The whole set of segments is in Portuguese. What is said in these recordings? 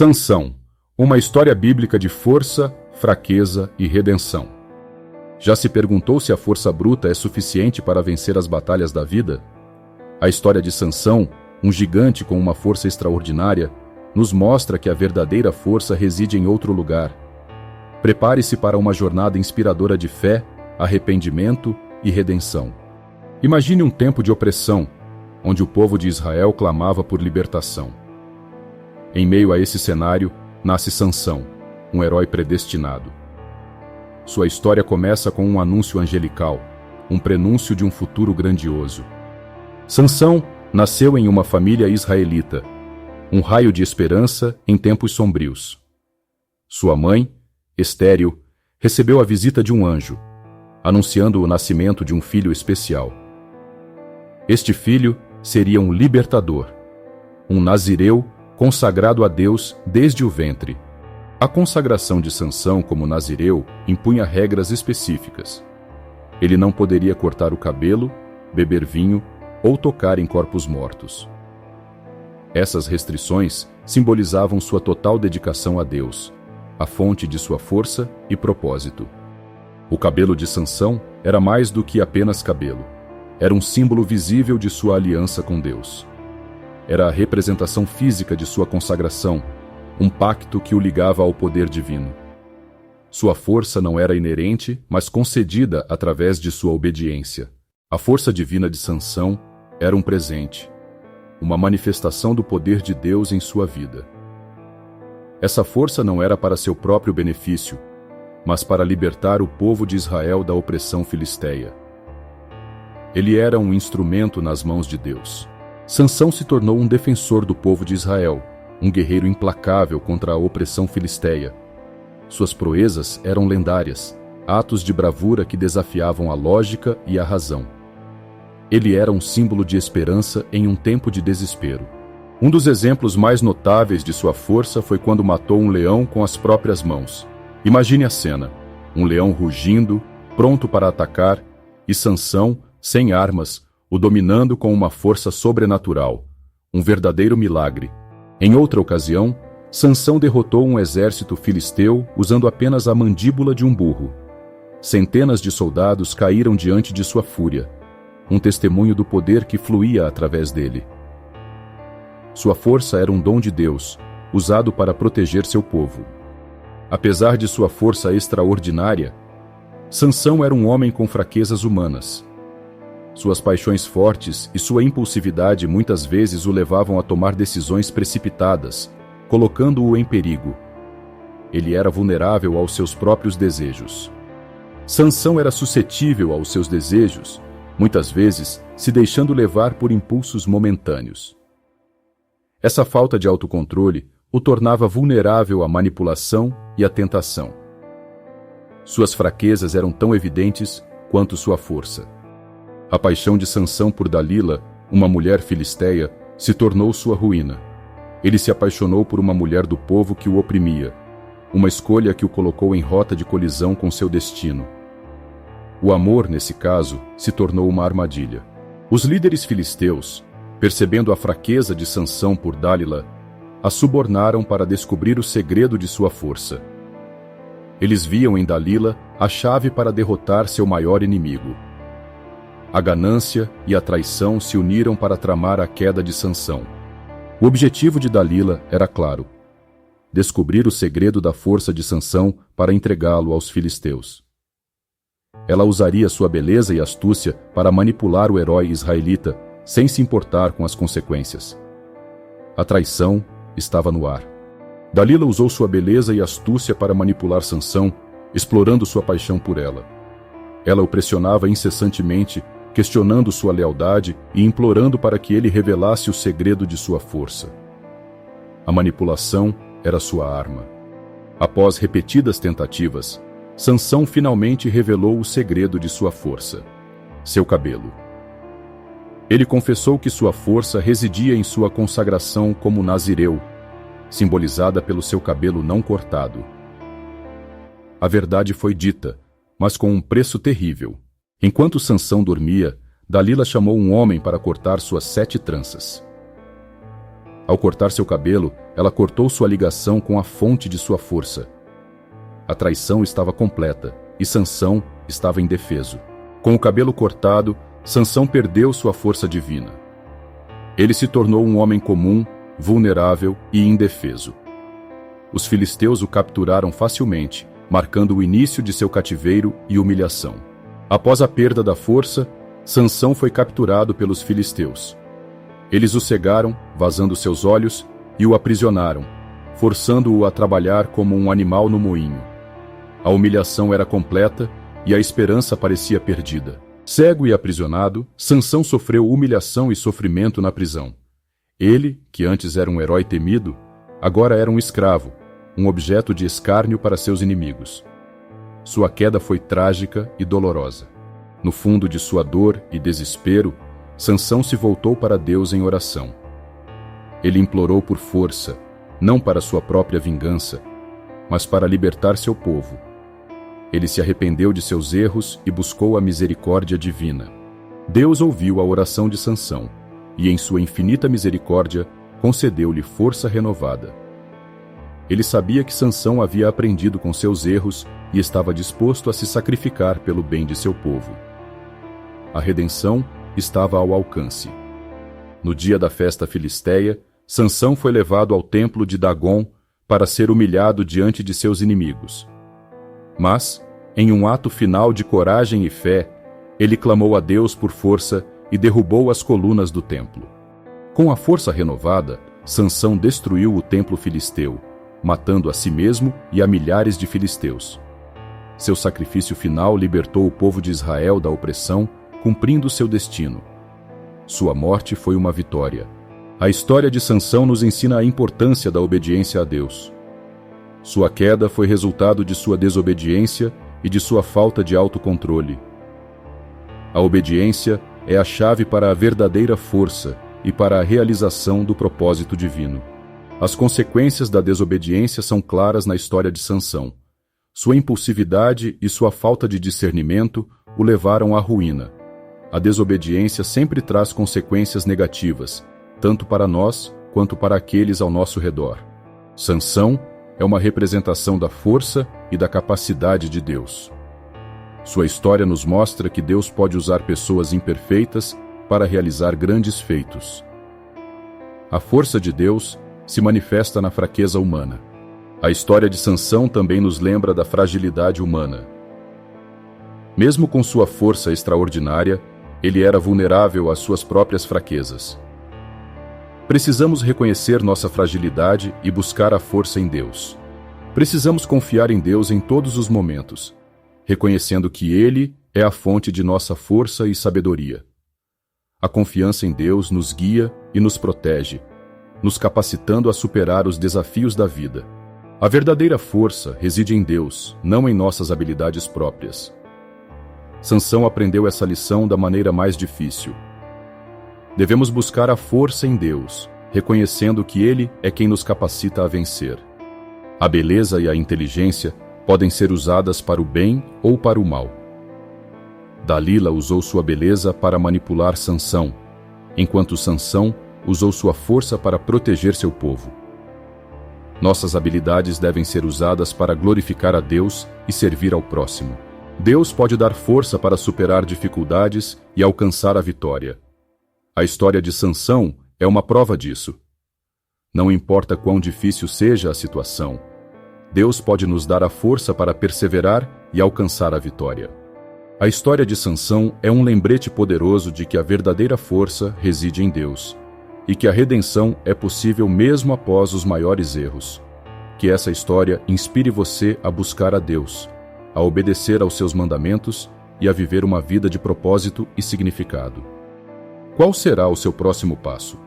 Sansão, uma história bíblica de força, fraqueza e redenção. Já se perguntou se a força bruta é suficiente para vencer as batalhas da vida? A história de Sansão, um gigante com uma força extraordinária, nos mostra que a verdadeira força reside em outro lugar. Prepare-se para uma jornada inspiradora de fé, arrependimento e redenção. Imagine um tempo de opressão, onde o povo de Israel clamava por libertação. Em meio a esse cenário, nasce Sansão, um herói predestinado. Sua história começa com um anúncio angelical, um prenúncio de um futuro grandioso. Sansão nasceu em uma família israelita, um raio de esperança em tempos sombrios. Sua mãe, estéril, recebeu a visita de um anjo, anunciando o nascimento de um filho especial. Este filho seria um libertador, um nazireu consagrado a Deus desde o ventre. A consagração de Sansão como nazireu impunha regras específicas. Ele não poderia cortar o cabelo, beber vinho ou tocar em corpos mortos. Essas restrições simbolizavam sua total dedicação a Deus, a fonte de sua força e propósito. O cabelo de Sansão era mais do que apenas cabelo. Era um símbolo visível de sua aliança com Deus. Era a representação física de sua consagração, um pacto que o ligava ao poder divino. Sua força não era inerente, mas concedida através de sua obediência. A força divina de Sansão era um presente, uma manifestação do poder de Deus em sua vida. Essa força não era para seu próprio benefício, mas para libertar o povo de Israel da opressão filisteia. Ele era um instrumento nas mãos de Deus. Sansão se tornou um defensor do povo de Israel, um guerreiro implacável contra a opressão filisteia. Suas proezas eram lendárias, atos de bravura que desafiavam a lógica e a razão. Ele era um símbolo de esperança em um tempo de desespero. Um dos exemplos mais notáveis de sua força foi quando matou um leão com as próprias mãos. Imagine a cena: um leão rugindo, pronto para atacar, e Sansão, sem armas, o dominando com uma força sobrenatural. Um verdadeiro milagre. Em outra ocasião, Sansão derrotou um exército filisteu usando apenas a mandíbula de um burro. Centenas de soldados caíram diante de sua fúria, um testemunho do poder que fluía através dele. Sua força era um dom de Deus, usado para proteger seu povo. Apesar de sua força extraordinária, Sansão era um homem com fraquezas humanas. Suas paixões fortes e sua impulsividade muitas vezes o levavam a tomar decisões precipitadas, colocando-o em perigo. Ele era vulnerável aos seus próprios desejos. Sansão era suscetível aos seus desejos, muitas vezes se deixando levar por impulsos momentâneos. Essa falta de autocontrole o tornava vulnerável à manipulação e à tentação. Suas fraquezas eram tão evidentes quanto sua força. A paixão de Sansão por Dalila, uma mulher filisteia, se tornou sua ruína. Ele se apaixonou por uma mulher do povo que o oprimia, uma escolha que o colocou em rota de colisão com seu destino. O amor, nesse caso, se tornou uma armadilha. Os líderes filisteus, percebendo a fraqueza de Sansão por Dalila, a subornaram para descobrir o segredo de sua força. Eles viam em Dalila a chave para derrotar seu maior inimigo. A ganância e a traição se uniram para tramar a queda de Sansão. O objetivo de Dalila era claro: descobrir o segredo da força de Sansão para entregá-lo aos filisteus. Ela usaria sua beleza e astúcia para manipular o herói israelita, sem se importar com as consequências. A traição estava no ar. Dalila usou sua beleza e astúcia para manipular Sansão, explorando sua paixão por ela. Ela o pressionava incessantemente, questionando sua lealdade e implorando para que ele revelasse o segredo de sua força. A manipulação era sua arma. Após repetidas tentativas, Sansão finalmente revelou o segredo de sua força: seu cabelo. Ele confessou que sua força residia em sua consagração como nazireu, simbolizada pelo seu cabelo não cortado. A verdade foi dita, mas com um preço terrível. Enquanto Sansão dormia, Dalila chamou um homem para cortar suas 7 tranças. Ao cortar seu cabelo, ela cortou sua ligação com a fonte de sua força. A traição estava completa e Sansão estava indefeso. Com o cabelo cortado, Sansão perdeu sua força divina. Ele se tornou um homem comum, vulnerável e indefeso. Os filisteus o capturaram facilmente, marcando o início de seu cativeiro e humilhação. Após a perda da força, Sansão foi capturado pelos filisteus. Eles o cegaram, vazando seus olhos, e o aprisionaram, forçando-o a trabalhar como um animal no moinho. A humilhação era completa e a esperança parecia perdida. Cego e aprisionado, Sansão sofreu humilhação e sofrimento na prisão. Ele, que antes era um herói temido, agora era um escravo, um objeto de escárnio para seus inimigos. Sua queda foi trágica e dolorosa. No fundo de sua dor e desespero, Sansão se voltou para Deus em oração. Ele implorou por força, não para sua própria vingança, mas para libertar seu povo. Ele se arrependeu de seus erros e buscou a misericórdia divina. Deus ouviu a oração de Sansão e, em sua infinita misericórdia, concedeu-lhe força renovada. Ele sabia que Sansão havia aprendido com seus erros e estava disposto a se sacrificar pelo bem de seu povo. A redenção estava ao alcance. No dia da festa filisteia, Sansão foi levado ao templo de Dagom para ser humilhado diante de seus inimigos. Mas, em um ato final de coragem e fé, ele clamou a Deus por força e derrubou as colunas do templo. Com a força renovada, Sansão destruiu o templo filisteu, matando a si mesmo e a milhares de filisteus. Seu sacrifício final libertou o povo de Israel da opressão, cumprindo seu destino. Sua morte foi uma vitória. A história de Sansão nos ensina a importância da obediência a Deus. Sua queda foi resultado de sua desobediência e de sua falta de autocontrole. A obediência é a chave para a verdadeira força e para a realização do propósito divino. As consequências da desobediência são claras na história de Sansão. Sua impulsividade e sua falta de discernimento o levaram à ruína. A desobediência sempre traz consequências negativas, tanto para nós quanto para aqueles ao nosso redor. Sansão é uma representação da força e da capacidade de Deus. Sua história nos mostra que Deus pode usar pessoas imperfeitas para realizar grandes feitos. A força de Deus se manifesta na fraqueza humana. A história de Sansão também nos lembra da fragilidade humana. Mesmo com sua força extraordinária, ele era vulnerável às suas próprias fraquezas. Precisamos reconhecer nossa fragilidade e buscar a força em Deus. Precisamos confiar em Deus em todos os momentos, reconhecendo que Ele é a fonte de nossa força e sabedoria. A confiança em Deus nos guia e nos protege, nos capacitando a superar os desafios da vida. A verdadeira força reside em Deus, não em nossas habilidades próprias. Sansão aprendeu essa lição da maneira mais difícil. Devemos buscar a força em Deus, reconhecendo que Ele é quem nos capacita a vencer. A beleza e a inteligência podem ser usadas para o bem ou para o mal. Dalila usou sua beleza para manipular Sansão, enquanto Sansão usou sua força para proteger seu povo. Nossas habilidades devem ser usadas para glorificar a Deus e servir ao próximo. Deus pode dar força para superar dificuldades e alcançar a vitória. A história de Sansão é uma prova disso. Não importa quão difícil seja a situação, Deus pode nos dar a força para perseverar e alcançar a vitória. A história de Sansão é um lembrete poderoso de que a verdadeira força reside em Deus e que a redenção é possível mesmo após os maiores erros. Que essa história inspire você a buscar a Deus, a obedecer aos seus mandamentos e a viver uma vida de propósito e significado. Qual será o seu próximo passo?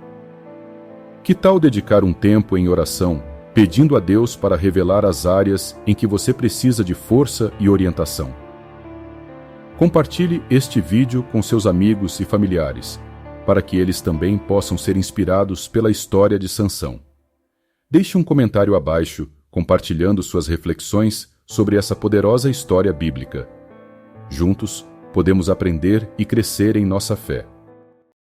Que tal dedicar um tempo em oração, pedindo a Deus para revelar as áreas em que você precisa de força e orientação? Compartilhe este vídeo com seus amigos e familiares, para que eles também possam ser inspirados pela história de Sansão. Deixe um comentário abaixo, compartilhando suas reflexões sobre essa poderosa história bíblica. Juntos, podemos aprender e crescer em nossa fé.